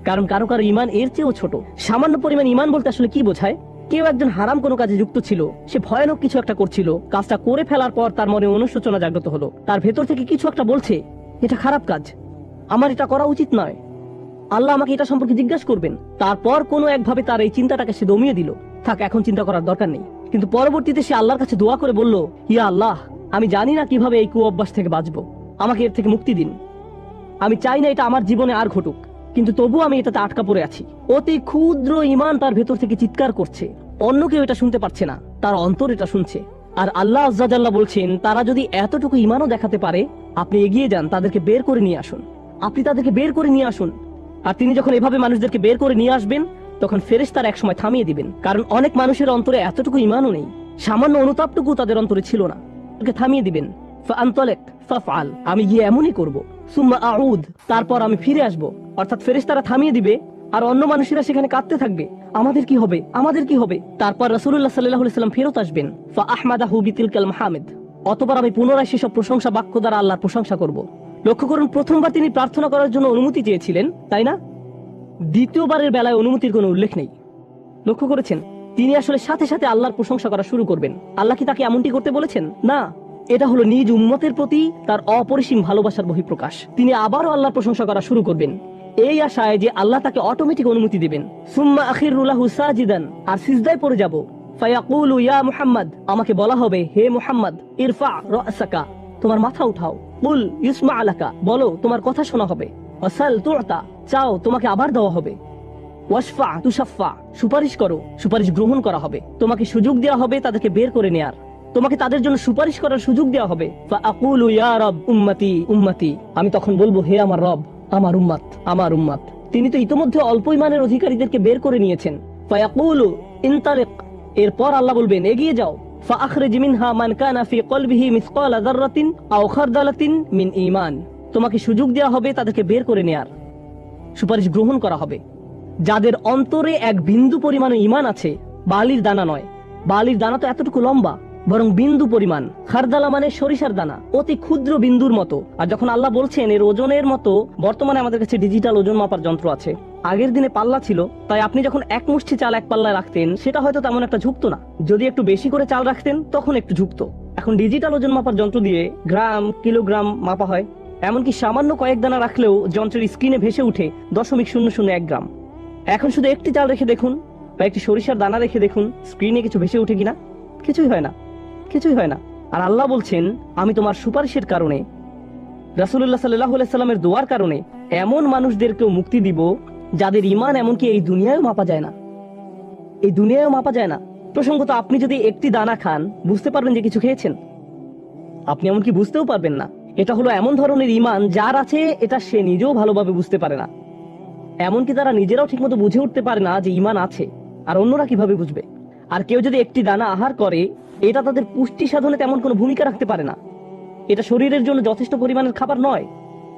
কারণ কারো কারো ঈমান এর চেয়েও ছোট। সামান্য পরিমাণ ঈমান বলতে আসলে কি বোঝায়? কেউ একজন হারাম কোনো কাজে যুক্ত ছিল, সে ভয়ানক কিছু একটা করছিল, কাজটা করে ফেলার পর তার মনে অনুশোচনা জাগ্রত হলো, তার ভেতর থেকে কিছু একটা বলছে এটা খারাপ কাজ, আমার এটা করা উচিত নয়, আল্লাহ আমাকে এটা সম্পর্কে জিজ্ঞাসা করবেন। তারপর কোনো একভাবে তার এই চিন্তাটাকে সে দমিয়ে দিল, থাক এখন চিন্তা করার দরকার নেই। কিন্তু পরবর্তীতে সে আল্লাহর কাছে দোয়া করে বলল, ইয়া আল্লাহ, আমি জানি না কিভাবে এই কুঅভ্যাস থেকে বাঁচবো, আমাকে এর থেকে মুক্তি দিন। আমি চাই না এটা আমার জীবনে আর ঘটুক, কিন্তু তবু আমি এটাতে আটকা পড়ে আছি। অতি ক্ষুদ্র ঈমান তার ভেতর থেকে চিৎকার করছে, অন্য কেউ এটা শুনতে পারছে না, তার অন্তর এটা শুনছে। আর আল্লাহ আজ্জা জাল্লা বলছেন, তারা যদি এতটুকু ঈমানও দেখাতে পারে, আপনি এগিয়ে যান, তাদেরকে বের করে নিয়ে আসুন, আপনি তাদেরকে বের করে নিয়ে আসুন। আর তিনি যখন এভাবে মানুষদেরকে বের করে নিয়ে আসবেন, তখন ফেরেশতারা একসময় থামিয়ে দিবেন, কারণ অনেক মানুষের অন্তরে এতটুকু ঈমানও নেই, সামান্য অনুতাপটুকু তাদের অন্তরে ছিল না। থামিয়ে দিবেন, ফাআনতালিক ফাফআল, আমি গিয়ে এমনই করব, সুম্মা আউদ, তারপর আমি ফিরে আসব। অর্থাৎ ফেরেশতারা থামিয়ে দিবে, আর অন্য মানুষেরা সেখানে কাঁদতে থাকবে, আমাদের কি হবে, আমাদের কি হবে। তারপর রাসূলুল্লাহ সাল্লাল্লাহু আলাইহি সাল্লাম ফেরত আসবেন, ফাআহমাদাহু বিতিলকাল মাহামিদ, অতঃপর আমি পুনরায় সেসব প্রশংসা বাক্য দ্বারা আল্লাহর প্রশংসা করব। লক্ষ্য করুন, প্রথমবার তিনি প্রার্থনা করার জন্য অনুমতি চেয়েছিলেন, তাই না? দ্বিতীয়বারের বেলায় অনুমতির কোনো উল্লেখ নেই। লক্ষ্য করেছেন, তিনি আসলে সাথে সাথে আল্লাহর প্রশংসা করা শুরু করবেন। আল্লাহ কি তাকে এমনটি করতে বলেছেন? না, এটা হলো নিজ উম্মতের প্রতি তার অপরিসীম ভালোবাসার বহিঃপ্রকাশ। তিনি আবারও আল্লাহর প্রশংসা করা শুরু করবেন, এই আশায় যে আল্লাহ তাকে অটোমেটিক অনুমতি দিবেন। সুম্মা আখিরু লাহু সাজিদান, আর সিজদায় পড়ে যাব। ফায়াকুলু ইয়া মুহাম্মদ, আমাকে বলা হবে, হে মুহাম্মদ, ইরফা রাসাকা, তোমার মাথা উঠাও। কুল ইউসমা আলাকা, বলো তোমার কথা শোনা হবে। ওয়াসাল তুতা, চাও তোমাকে আবার দেওয়া হবে। ওয়াশফা তুশাফা, সুপারিশ করো, সুপারিশ গ্রহণ করা হবে। তোমাকে সুযোগ দেওয়া হবে তাদেরকে বের করে নেয়ার, তোমাকে তাদের জন্য সুপারিশ করার সুযোগ দেওয়া হবে। ফাআকুলু ইয়া রব উম্মতি উম্মতি, আমি তখন বলবো, হে আমার রব, আমার উম্মত, আমার উম্মত। তিনি তো ইতোমধ্যে অল্প ঈমানের অধিকারীদেরকে বের করে নিয়েছেন। ফায়াকুলু ইনতালিক, এরপর আল্লাহ বলবেন, এগিয়ে যাও। ফাআখরিজ মিনহা মান কানা ফি কলবিহি মিসকালা যাররাতিন আও খারদালাতিন মিন ঈমান, তোমাকে সুযোগ দেওয়া হবে তাদেরকে বের করে নেয়ার, সুপারিশ গ্রহণ করা হবে যাদের অন্তরে এক বিন্দু পরিমাণ ঈমান আছে। বালির দানা নয়, বালির দানা তো এতটুকু লম্বা, বরং বিন্দু পরিমাণ। খারদালা মানে সরিষার দানা, অতি ক্ষুদ্র বিন্দুর মতো। আর যখন আল্লাহ বলছেন এর ওজনের মতো, বর্তমানে আমাদের কাছে ডিজিটাল ওজন মাপার যন্ত্র আছে, আগের দিনে পাল্লা ছিল, তাই আপনি যখন এক মুষ্টি চাল এক পাল্লায় রাখতেন, সেটা হয়তো তেমন একটা ঝুঁকতো না। যদি একটু বেশি করে চাল রাখতেন, তখন একটু ঝুঁকতো। এখন ডিজিটাল ওজন মাপার যন্ত্র দিয়ে গ্রাম, কিলোগ্রাম মাপা হয়। এমনকি সামান্য কয়েক দানা রাখলেও যন্ত্রের স্ক্রিনে ভেসে উঠে 0.001 গ্রাম। এখন শুধু একটি চাল রেখে দেখুন বা একটি সরিষার দানা রেখে দেখুন, স্ক্রিনে কিছু ভেসে উঠে কিনা? কিছুই হয় না, কিছুই হয় না। আর আল্লাহ বলছেন, আমি তোমার সুপারিশের কারণে, রাসূলুল্লাহ সাল্লাল্লাহু আলাইহি সাল্লামের দোয়ার কারণে এমন মানুষদেরকেও মুক্তি দিব যাদের ঈমান এমনকি এই দুনিয়ায়ও মাপা যায় না, এই দুনিয়ায়ও মাপা যায় না। প্রসঙ্গত, আপনি যদি একটি দানা খান, বুঝতে পারবেন যে কিছু খেয়েছেন? আপনি এমনকি বুঝতেও পারবেন না। এটা হলো এমন ধরনের ঈমান যার আছে, এটা সে নিজেও ভালোভাবে বুঝতে পারে না। এমনকি তারা নিজেরাও ঠিকমতো বুঝে উঠতে পারে না যে ঈমান আছে, আর অন্যরা কিভাবে বুঝবে? আর কেউ যদি একটি দানা আহার করে, এটা তাদের পুষ্টি সাধনে তেমন কোনো ভূমিকা রাখতে পারে না, এটা শরীরের জন্য যথেষ্ট পরিমাণের খাবার নয়।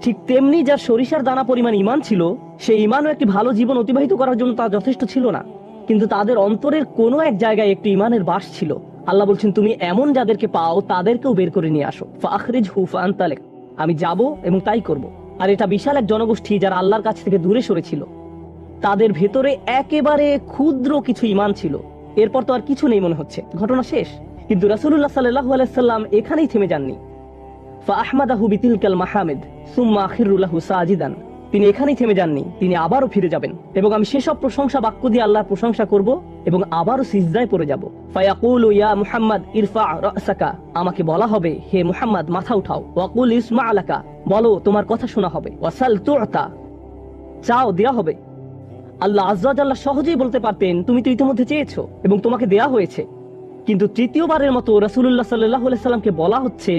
ঠিক তেমনি যার সরিষার দানা পরিমাণ ঈমান ছিল, সেই ঈমানও একটি ভালো জীবন অতিবাহিত করার জন্য তা যথেষ্ট ছিল না। কিন্তু তাদের অন্তরের কোনো এক জায়গায় একটি ঈমানের বাস ছিল। আল্লাহ বলছেন, তুমি এমন যাদেরকে পাও তাদেরকেও বের করে নিয়ে আসো। ফাআখরিজহু ফাআনতালিক, আমি যাব এবং তাই করব। আর এটা বিশাল এক জনগোষ্ঠী যারা আল্লাহর কাছ থেকে দূরে সরেছিল, তাদের ভেতরে একেবারে ক্ষুদ্র কিছু ঈমান ছিল। এরপর তো আর কিছু নেই মনে হচ্ছে, ঘটনা শেষ। কিন্তু রাসূলুল্লাহ সাল্লাল্লাহু আলাইহি সাল্লাম এখানেই থেমে যাননি। ফাআহমাদাহু বিতিলকাল মাহামিদ সুম্মা আখিরু লাহু সাজিদান, তিনি এখানেই থেমে যাননি, তিনি আবারও ফিরে যাবেন এবং আমি সেসব প্রশংসা বাক্য দিয়ে আল্লাহর প্রশংসা করব এবং আবারও সিজদায় পড়ে যাব। ফায়াকুলু ইয়া মুহাম্মদ ইরফা রাসাকা, আমাকে বলা হবে, হে মুহাম্মদ, মাথা উঠাও। ওয়াকুল ইসমা আলাকা, বলো তোমার কথা শোনা হবে। ওয়াসাল তুতা, চাও দেয়া হবে। আল্লাহ আজ্জা ওয়া জাল্লা সহজেই বলতে পারতেন, তুমি তো ইতিমধ্যে চেয়েছো এবং তোমাকে দেয়া হয়েছে। কিন্তু তৃতীয়বারের মতো রাসূলুল্লাহ সাল্লাল্লাহু আলাইহি সাল্লামকে বলা হচ্ছে,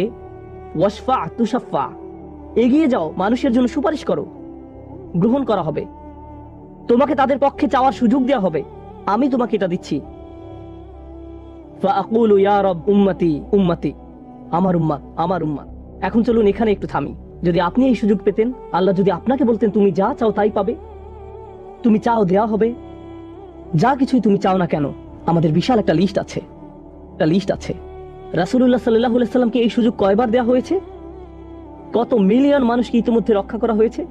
ওয়াশফা তুশাফা, এগিয়ে যাও, মানুষের জন্য সুপারিশ করো, গ্রহণ করা হবে, তোমাকে তাদের পক্ষে চাওয়ার সুযোগ দেওয়া হবে। আমি তোমাকে এটা দিচ্ছি। ফাআকুলু ইয়া রব উম্মতি উম্মতি, আমার উম্মাত আমার উম্মাত। এখন চলুন এখানে একটু থামি। যদি আপনি এই সুযোগ পেতেন, আল্লাহ যদি আপনাকে বলতেন তুমি যা চাও তাই পাবে, তুমি চাও দেয়া হবে, যা কিছুই তুমি চাও না কেন, আমাদের বিশাল একটা লিস্ট আছে, রাসূলুল্লাহ সাল্লাল্লাহু আলাইহি সাল্লামকে এই সুযোগ কয়বার দেওয়া হয়েছে? কত মিলিয়ন মানুষকে ইতিমধ্যে রক্ষা করা হয়েছে।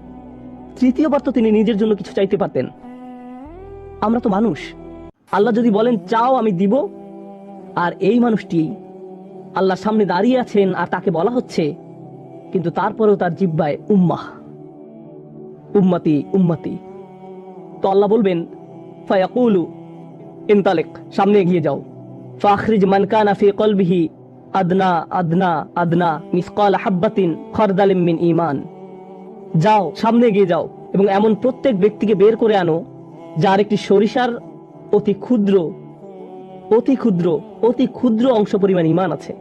তৃতীয়বার তো তিনি নিজের জন্য কিছু চাইতে পারতেন। আমরা তো মানুষ, আল্লাহ যদি বলেন চাও আমি দিব, আর এই মানুষটি আল্লাহর সামনে দাঁড়িয়ে আছেন আর তাকে বলা হচ্ছে, কিন্তু তারপরেও তার জিহ্বায় উম্মাহ উম্মতি উম্মতি। তো আল্লাহ বলবেন ফায়াকুলু ইনতালিক, সামনে এগিয়ে যাও। ফাখরিজ মান কানা ফি কলবিহি আদনা আদনা আদনা মিসকাল হাব্বাতিন খারদালিম মিন ঈমান। যাও, সামনে এগিয়ে যাও এবং এমন প্রত্যেক ব্যক্তিকে বের করে আনো যার একটি সরিষার অতি ক্ষুদ্র অতি ক্ষুদ্র অতি ক্ষুদ্র অংশ পরিমাণ ঈমান আছে।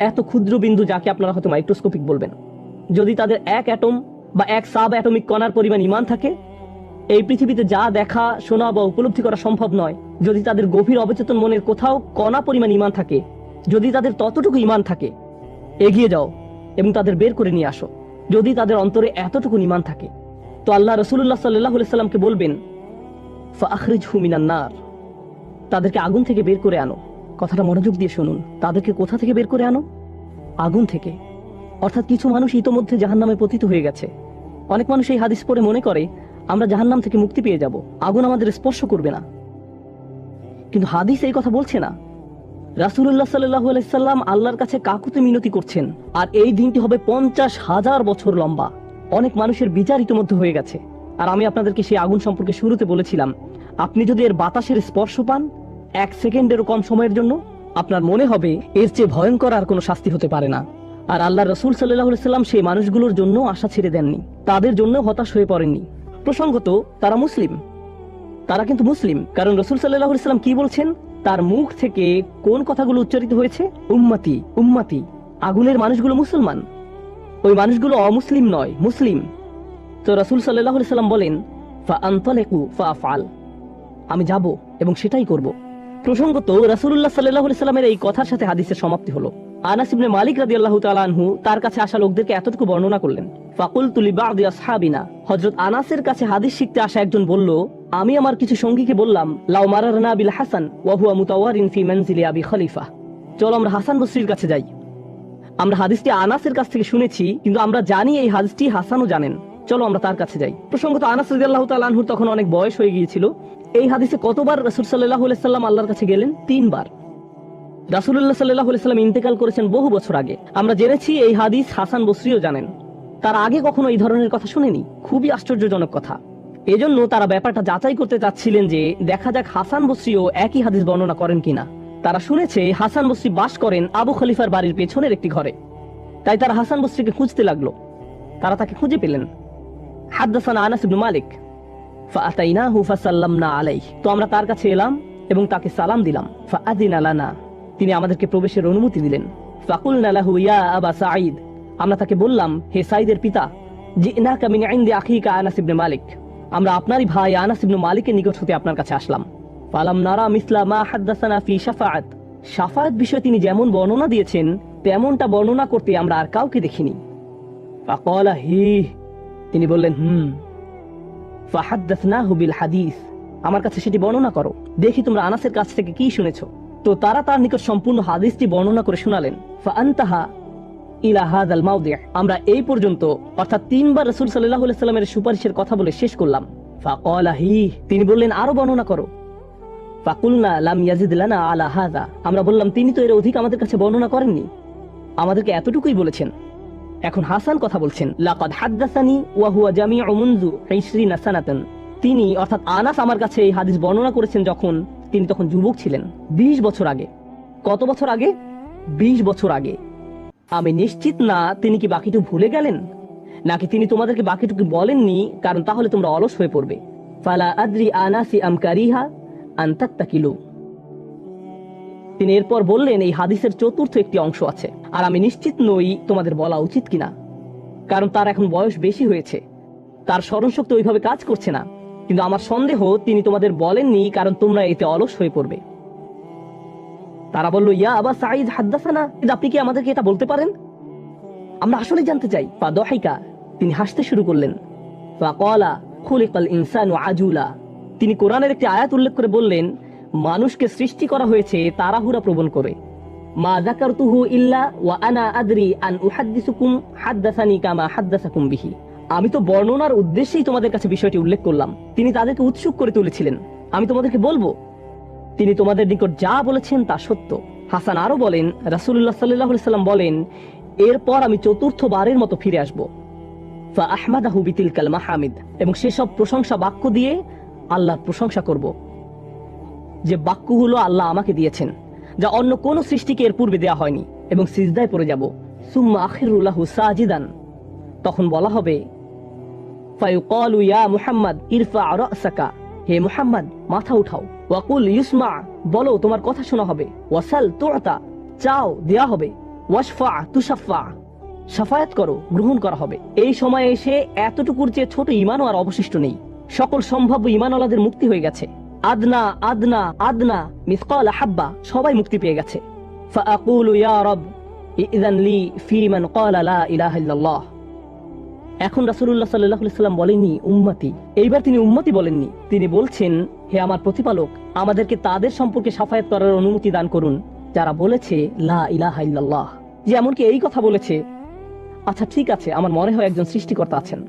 এত ক্ষুদ্র বিন্দু যাকে আপনারা হয়তো মাইক্রোস্কোপিক বলবেন। যদি তাদের এক অ্যাটম বা এক সাব অ্যাটমিক কণার পরিমাণ ঈমান থাকে, এই পৃথিবীতে যা দেখা শোনা বা উপলব্ধি করা সম্ভব নয়, যদি তাদের গভীর অবচেতন মনের কোথাও কণা পরিমাণ ঈমান থাকে, যদি তাদের ততটুকু ঈমান থাকে, এগিয়ে যাও এবং তাদের বের করে নিয়ে আসো। যদি তাদের অন্তরে এতটুকু ঈমান থাকে, তো আল্লাহ রাসূলুল্লাহ সাল্লাল্লাহু আলাইহি সাল্লামকে বলবেন ফাআখরিজহু মিনান নার, তাদেরকে আগুন থেকে বের করে আনো। কথাটা মনোযোগ দিয়ে শুনুন, তাদেরকে কোথা থেকে বের করে আনো? আগুন থেকে। অর্থাৎ কিছু মানুষ ইতোমধ্যে জাহান্নামে পতিত হয়ে গেছে। অনেক মানুষ এই হাদিস পড়ে মনে করে আমরা জাহান্নাম থেকে মুক্তি পেয়ে যাব, আগুন আমাদের স্পর্শ করবে না। কিন্তু হাদিস এই কথা বলছে না। রাসূলুল্লাহ সাল্লাল্লাহু আলাইহি সাল্লাম আল্লাহর কাছে কাকুতি মিনতি করছেন, আর এই দিনটি হবে 50,000 বছর লম্বা। অনেক মানুষের বিচার ইতোমধ্যে হয়ে গেছে। আর আমি আপনাদেরকে সেই আগুন সম্পর্কে শুরুতে বলেছিলাম, আপনি যদি এর বাতাসের স্পর্শ পান 1 সেকেন্ডেরও কম সময়ের জন্য, আপনার মনে হবে এর চেয়ে ভয়ঙ্কর আর কোনো শাস্তি হতে পারে না। আর আল্লাহ রাসূল সাল্লাল্লাহু আলাইহি সাল্লাম সেই মানুষগুলোর জন্য আশা ছেড়ে দেননি, তাদের জন্য হতাশ হয়ে পড়েননি। প্রসঙ্গত তারা মুসলিম, তারা কিন্তু মুসলিম, কারণ রাসূল সাল্লাল্লাহু আলাইহি সাল্লাম কি বলছেন, তার মুখ থেকে কোন কথাগুলো উচ্চারিত হয়েছে? উম্মতি উম্মতি। আগুনের মানুষগুলো মুসলমান, ওই মানুষগুলো অমুসলিম নয়, মুসলিম। তো রাসূল সাল্লাল্লাহু আলাইহি সাল্লাম বলেন ফাআনতালিকু ফাআফআল, আমি যাব এবং সেটাই করব। প্রসঙ্গত রাসূলুল্লাহ সাল্লাল্লাহু আলাইহি সাল্লামের এই কথার সাথে হাদিসের সমাপ্তি হলো। আনাস ইবনে মালিক রাদিয়াল্লাহু তাআলা আনহু তার কাছে আসা লোকদেরকে এতটুকু বর্ণনা করলেন। ফাকুলতু লিবাদি আসহাবিনা, হযরত আনাসের কাছে হাদিস শিখতে আসা একজন বলল, আমি আমার কিছু সঙ্গীকে বললাম, লাউ মারারনা বিল হাসান ওয়া হুয়া মুতাওয়ারিন ফি মানজিলি আবি খলিফা, চলো আমরা হাসান বসরির কাছে যাই। আমরা হাদিসটি আনাসের কাছ থেকে শুনেছি, কিন্তু আমরা জানি এই হাদিসটি হাসানও জানেন, চলো আমরা তার কাছে যাই। প্রসঙ্গত আনাস রাদিয়াল্লাহু তাআলা আনহুর তখন অনেক বয়স হয়ে গিয়েছিল। এই হাদিসে কতবার রাসূল সাল্লাল্লাহু আলাইহি সাল্লাম আল্লাহর কাছে গেলেন? 3 বার। রাসূলুল্লাহ সাল্লাল্লাহু আলাইহি সাল্লাম ইন্তেকাল করেছেন বহু বছর আগে। আমরা জেনেছি এই হাদিস হাসান বসরিও জানেন, তার আগে কখনো এই ধরনের কথা শুনেনি। খুবই আশ্চর্যজনক কথা। এজন্য তারা ব্যাপারটা যাচাই করতে চাচ্ছিলেন যে দেখা যাক হাসান বসরিও একই হাদিস বর্ণনা করেন কিনা। তারা শুনেছে হাসান বসরি বাস করেন আবু খলিফার বাড়ির পেছনের একটি ঘরে, তাই তারা হাসান বসরিকে খুঁজতে লাগলো। তারা তাকে খুঁজে পেলেন। হাদদাসানা আনাস ইবনে মালিক ফাআতাইনাহু ফাসাল্লামনা আলাইহি, তো আমরা তার কাছে এলাম এবং তাকে সালাম দিলাম। ফাআযিনা লানা, তিনি আমাদেরকে প্রবেশের অনুমতি দিলেন। ফাকুলনা লাহু ইয়া আবা সাঈদ, আমরা তাকে বললাম, হে সাঈদের পিতা, জিনাকা মিন ইনদি আখিকা আনাস ইবনে মালিক, আমরা আপনারই ভাই আনাস ইবনে মালিকের নিকট হতে আপনার কাছে আসলাম। ফালাম নারা মিসলা মা হাদদাসানা ফি শাফাআত, শাফাআত বিষয়ে তিনি যেমন বর্ণনা দিয়েছেন তেমনটা বর্ণনা করতে আমরা আর কাউকে দেখিনি। ফাকালা হি, তিনি বললেন ফাহাদদাসনাহু বিল হাদিস, আমার কাছে সেটি বর্ণনা করো, দেখি তোমরা আনাসের কাছ থেকে কি শুনেছো। তো তারা তার নিকট সম্পূর্ণ হাদিসটি বর্ণনা করে শোনালেন। ফাআনতাহা ইলা হাযাল মাওদি', আমরা এই পর্যন্ত অর্থাৎ 3 বার রাসূল সাল্লাল্লাহু আলাইহি সাল্লামের সুপারিশের কথা বলে শেষ করলাম। ফাকালা হি, তিনি বললেন আরো বর্ণনা করো। ফাকুলনা লাম ইয়াজিদ লানা আলা হাযা, আমরা বললাম তিনি তো এর অধিক আমাদের কাছে বর্ণনা করেননি, আমাদেরকে এতটুকুই বলেছেন। এখন হাসান কথা বলছেন, লাকাদ হাদদাসানি ওয়া হুয়া জামিউ মুনযু 20 সানাতান, তিনি অর্থাৎ আনাস আমার কাছে এই হাদিস বর্ণনা করেছেন যখন তিনি তখন যুবক ছিলেন, 20 বছর আগে। কত বছর আগে? 20 বছর আগে। আমি নিশ্চিত না তিনি কি বাকিটুকু ভুলে গেলেন, নাকি তিনি তোমাদেরকে বাকিটুকু বলেননি, কারণ তাহলে তোমরা অলস হয়ে পড়বে। ফালা আদরি আনাসি আম কারিহা আন তাত্তাকিলু, তিনি এরপর বললেন এই হাদিসের চতুর্থ একটি অংশ আছে, আর আমি নিশ্চিত নই তোমাদের বলা উচিত কিনা, কারণ তার এখন বয়স বেশি হয়েছে, তার স্মরণশক্তি ওইভাবে কাজ করছে না। কিন্তু আমার সন্দেহ তিনি তোমাদের বলেননি, কারণ তোমরা এতে অলস হয়ে পড়বে। তারা বলল, ইয়া আবা সাঈদ হাদ্দাসানা, আপনি কি আমাদেরকে এটা বলতে পারেন? আমরা আসলে জানতে চাই। ফাদহিকা, তিনি হাসতে শুরু করলেন। ফাকালা খুলিকাল ইনসানু আজুলা, তিনি কোরআনের একটি আয়াত উল্লেখ করে বললেন, মানুষকে সৃষ্টি করা হয়েছে তাড়াহুড়া প্রবণ করে। মা যাকারতুহু ইল্লা ওয়া আনা আদরি আন উহাদ্দিসুকুম হাদ্দাসানি কামা হাদ্দাসাকুম বিহি, আমি তো বর্ণনার উদ্দেশ্যেই তোমাদের কাছে বিষয়টি উল্লেখ করলাম। তিনি তাদেরকে উৎসুক করে তুলেছিলেন, আমি তোমাদেরকে বলবো তিনি তোমাদের নিকট যা বলেছেন তা সত্য। হাসান আরো বলেন, রাসূলুল্লাহ সাল্লাল্লাহু আলাইহি সাল্লাম বলেন, এরপর আমি চতুর্থবারের মতো ফিরে আসবো। ফা আহমাদাহু বিতিলকাল মাহামিদ, এবং সেসব প্রশংসা বাক্য দিয়ে আল্লাহর প্রশংসা করব, যে বাক্যগুলো আল্লাহ আমাকে দিয়েছেন, যা অন্য কোন সৃষ্টিকে এর পূর্বে দেয়া হয়নি, এবং সিজদায় পড়ে যাব। সুম্মা আখিরু লাহু সাজিদান, তখন বলা হবে, ফায়ুকালু ইয়া মুহাম্মদ ইরফা রাসাকা, হে মুহাম্মদ মাথা উঠাও। ওয়াকুল ইউসমা, বলো তোমার কথা শোনা হবে। ওয়াসাল তুআতা, চাও দেয়া হবে। ওয়াশফা তুশাফা, শাফায়াত করো গ্রহণ করা হবে। এই সময়ে এসে এতটুকুর চেয়ে ছোট ঈমানও আর অবশিষ্ট নেই। সকল সম্ভাব্য ঈমানওয়ালাদের মুক্তি হয়ে গেছে। আদনা আদনা আদনা মিসকাল হাব্বা, সবাই মুক্তি পেয়ে গেছে। ফাআকুলু ইয়া রব ইযান লি ফি মান ক্বালা লা ইলাহা ইল্লাল্লাহ। এখন রাসূলুল্লাহ সাল্লাল্লাহু আলাইহি সাল্লাম বলেননি উম্মতি, এইবার তিনি উম্মতি বলেননি, তিনি বলছেন, হে আমার প্রতিপালক, আমাদেরকে তাদের সম্পর্কে শাফায়াত করার অনুমতি দান করুন যারা বলেছে লা ইলাহা ইল্লাল্লাহ। যে এমনকি এই কথা বলেছে, আচ্ছা ঠিক আছে, আমার মনে হয় একজন সৃষ্টিকর্তা আছেন।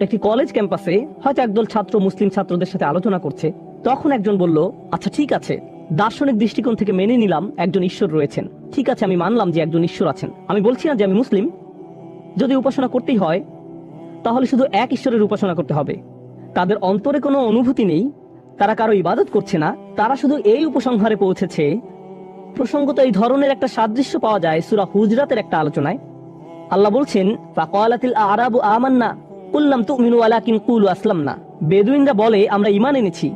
একটি কলেজ ক্যাম্পাসে হয়তো একদল ছাত্র মুসলিম ছাত্রদের সাথে আলোচনা করছে। তখন একজন বলল, আচ্ছা ঠিক আছে, দার্শনিক দৃষ্টিকোণ থেকে মেনে নিলাম একজন ঈশ্বর রয়েছেন। ঠিক আছে, আমি মানলাম যে একজন ঈশ্বর আছেন। আমি বলছি না যে আমি মুসলিম। যদি উপাসনা করতেই হয় তাহলে শুধু এক ঈশ্বরের উপাসনা করতে হবে। তাদের অন্তরে কোনো অনুভূতি নেই, তারা কারো ইবাদত করছে না, তারা শুধু এই উপসংহারে পৌঁছেছে। প্রসঙ্গত এই ধরনের একটা সাদৃশ্য পাওয়া যায় সূরা হুজরাতের একটা আলোচনায়। আল্লাহ বলছেন, ফাকালাতিল আরাবু আমান্না কুল লাম তুমিনু ওয়ালাকিন কুলু আসলামনা, বেদুইনরা বলে আমরা ঈমান এনেছি।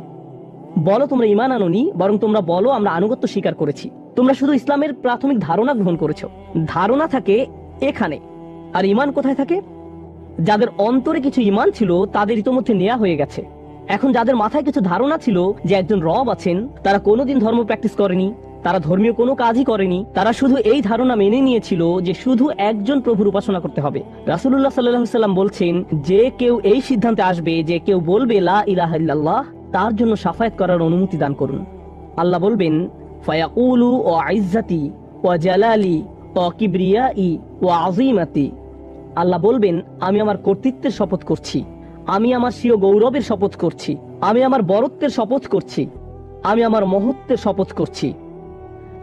বলো তোমরা ঈমান আনোনি, বরং তোমরা বলো আমরা আনুগত্য স্বীকার করেছি। তোমরা শুধু ইসলামের প্রাথমিক ধারণা গ্রহণ করেছো। ধারণা থাকে এখানে, আর ঈমান কোথায় থাকে? যাদের অন্তরে কিছু ঈমান ছিল তাদের ইতোমধ্যে নেওয়া হয়ে গেছে। এখন যাদের মাথায় কিছু ধারণা ছিল যে একজন রব আছেন, তারা কোনোদিন ধর্ম প্র্যাকটিস করেনি, তারা ধর্মীয় কোনো কাজই করেনি, তারা শুধু এই ধারণা মেনে নিয়েছিল যে শুধু একজন প্রভুর উপাসনা করতে হবে। রাসূলুল্লাহ সাল্লাল্লাহু আলাইহি সাল্লাম বলছেন, যে কেউ এই সিদ্ধান্তে আসবে যে কেউ বলবে লা ইলাহা ইল্লাল্লাহ, তার জন্য শাফায়াত করার অনুমতি দান করুন। আল্লাহ বলবেন, ফায়াকুলু ওয়া ইজ্জাতি ওয়া জালালি ওয়া কিবরিয়াই ওয়া আযীমাতি, আল্লাহ বলবেন, আমি আমার কর্তৃত্বের শপথ করছি, আমি আমার স্বীয় গৌরবের শপথ করছি, আমি আমার বরত্বের শপথ করছি, আমি আমার মহত্বের শপথ করছি,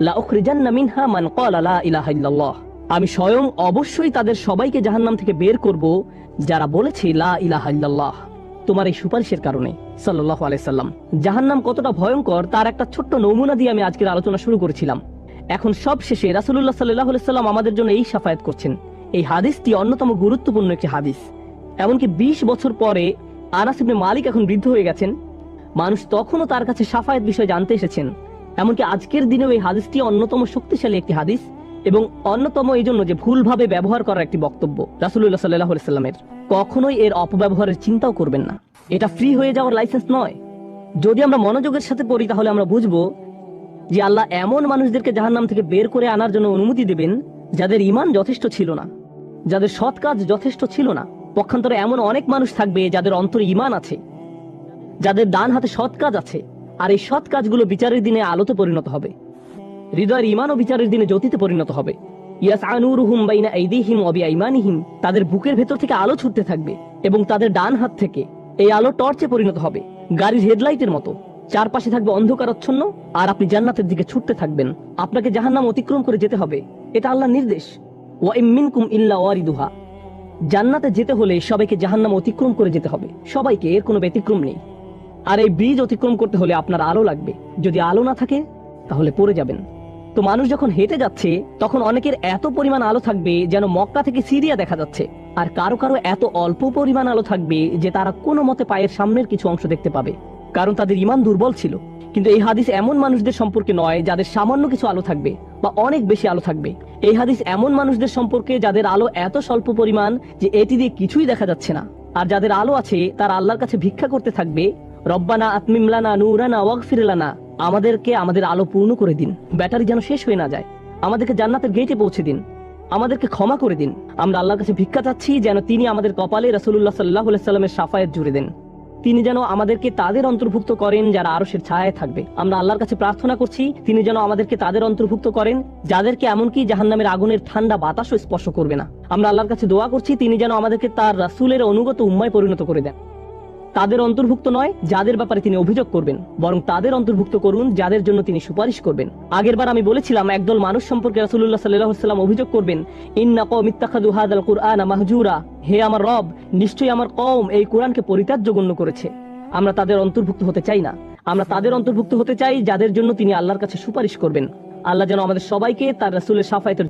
লা উখরিজান্না মিনহা মান ক্বালা লা ইলাহা ইল্লাল্লাহ, আমি স্বয়ং অবশ্যই তাদের সবাইকে জাহান্নাম থেকে বের করব যারা বলেছে লা ইলাহা ইল্লাল্লাহ, তোমার এই সুপারিশের কারণে। সাল্লাল্লাহু আলাইহি সাল্লাম। জাহান্নাম কতটা ভয়ঙ্কর তার একটা ছোট্ট নমুনা দিয়ে আমি আজকের আলোচনা শুরু করেছিলাম। এখন সব শেষে রাসূলুল্লাহ সাল্লাল্লাহু আলাইহি সাল্লাম আমাদের জন্য এই শাফায়াত করছেন। এই হাদিসটি অন্যতম গুরুত্বপূর্ণ একটি হাদিস। এমনকি 20 বছর পরে আনাস ইবনে মালিক এখন বৃদ্ধ হয়ে গেছেন, মানুষ তখনও তার কাছে শাফায়াত বিষয়ে জানতে এসেছেন। এমনকি আজকের দিনেও এই হাদিসটি অন্যতম শক্তিশালী একটি হাদিস, এবং অন্যতম এই জন্য যে ভুলভাবে ব্যবহার করার একটি বক্তব্য রাসূলুল্লাহ সাল্লাল্লাহু আলাইহি সাল্লামের। কখনোই এর অপব্যবহারের চিন্তাও করবেন না। এটা ফ্রি হয়ে যাওয়ার লাইসেন্স নয়। যদি আমরা মনোযোগের সাথে পড়ি তাহলে আমরা বুঝবো যে আল্লাহ এমন মানুষদেরকে জাহান্নাম থেকে বের করে আনার জন্য অনুমতি দেবেন যাদের ঈমান যথেষ্ট ছিল না, যাদের সৎ কাজ যথেষ্ট ছিল না। পক্ষান্তরে এমন অনেক মানুষ থাকবে যাদের অন্তরে ঈমান আছে, যাদের ডান হাতে সৎ কাজ আছে, আর এই সৎ কাজগুলো বিচারের দিনে আলোতে পরিণত হবে। হৃদয়ের ঈমান ও বিচারের দিনে জ্যোতিতে পরিণত হবে। ইয়াসআ নূরুহুম বাইনা আইদিহিম ওয়া বিআইমানিহিম, তাদের বুকের ভেতর থেকে আলো ছুটতে থাকবে, এবং তাদের ডান হাত থেকে এই আলো টর্চে পরিণত হবে, গাড়ির হেডলাইটের মতো। চারপাশে থাকবে অন্ধকারাচ্ছন্ন, আর আপনি জান্নাতের দিকে ছুটতে থাকবেন। আপনাকে জাহান্নাম অতিক্রম করে যেতে হবে, এটা আল্লাহর নির্দেশ। ওয়া ইম মিনকুম ইল্লা ওয়ারিদুহা, জান্নাতে যেতে হলে সবাইকে জাহান্নাম অতিক্রম করে যেতে হবে, সবাইকে, এর কোনো ব্যতিক্রম নেই। আর এই ব্রিজ অতিক্রম করতে হলে আপনার আলো লাগবে। যদি আলো না থাকে তাহলে পড়ে যাবেন। তো মানুষ যখন হেঁটে যাচ্ছে তখন অনেকের এত পরিমাণ আলো থাকবে যেন মক্কা থেকে সিরিয়া দেখা যাচ্ছে, আর কারো কারো এত অল্প পরিমাণ আলো থাকবে যে তারা কোনো মতে পায়ের সামনের কিছু অংশ দেখতে পাবে, কারণ তাদের ঈমান দুর্বল ছিল। কিন্তু এই হাদিস এমন মানুষদের সম্পর্কে নয় যাদের সামান্য কিছু আলো থাকবে বা অনেক বেশি আলো থাকবে। এই হাদিস এমন মানুষদের সম্পর্কে যাদের আলো এত স্বল্প পরিমাণ যে এটি দিয়ে কিছুই দেখা যাচ্ছে না, আর যাদের আলো আছে তারা আল্লাহর কাছে ভিক্ষা করতে থাকবে রব্বানা আতমিম লানা নূরানা ওয়াগফির লানা, আমাদেরকে আমাদের আলো পূর্ণ করে দিন, ব্যাটারি যেন শেষ হয়ে না যায়, আমাদেরকে জান্নাতের গেটে পৌঁছে দিন, আমাদেরকে ক্ষমা করে দিন। আমরা আল্লাহর কাছে ভিক্ষা চাচ্ছি যেন তিনি আমাদের কপালে রাসূলুল্লাহ সাল্লাল্লাহু আলাইহি সাল্লামের শাফায়াত জুড়ে দেন, তিনি যেন আমাদেরকে তাদের অন্তর্ভুক্ত করেন যারা আরশের ছায়ায় থাকবে। আমরা আল্লাহর কাছে প্রার্থনা করছি তিনি যেন আমাদেরকে তাদের অন্তর্ভুক্ত করেন যাদেরকে এমনকি জাহান্নামের আগুনের ঠান্ডা বাতাসও স্পর্শ করবে না। আমরা আল্লাহর কাছে দোয়া করছি তিনি যেন আমাদেরকে তার রাসূলের অনুগত উম্মায় পরিণত করে দেন, তাদের অন্তর্ভুক্ত নয় যাদের ব্যাপারে তিনি অভিযোগ করবেন, বরং তাদের অন্তর্ভুক্ত করুন যাদের জন্য তিনি সুপারিশ করবেন। আগেরবার আমি বলেছিলাম একদল মানুষ সম্পর্কে রাসূলুল্লাহ সাল্লাল্লাহু আলাইহি ওয়াসাল্লাম অভিযোগ করবেন, ইন্না কওমি ইত্তাখাযু হাযাল কুরআনা মাহজুরা, হে আমার রব, নিশ্চয়ই আমার কওম এই কোরআনকে পরিত্যাজ্য গণ্য করেছে। আমরা তাদের অন্তর্ভুক্ত হতে চাই না, আমরা তাদের অন্তর্ভুক্ত হতে চাই যাদের জন্য তিনি আল্লাহর কাছে সুপারিশ করবেন। আল্লাহ যেন আমাদের সবাইকে তার রাসূলের শাফায়াতের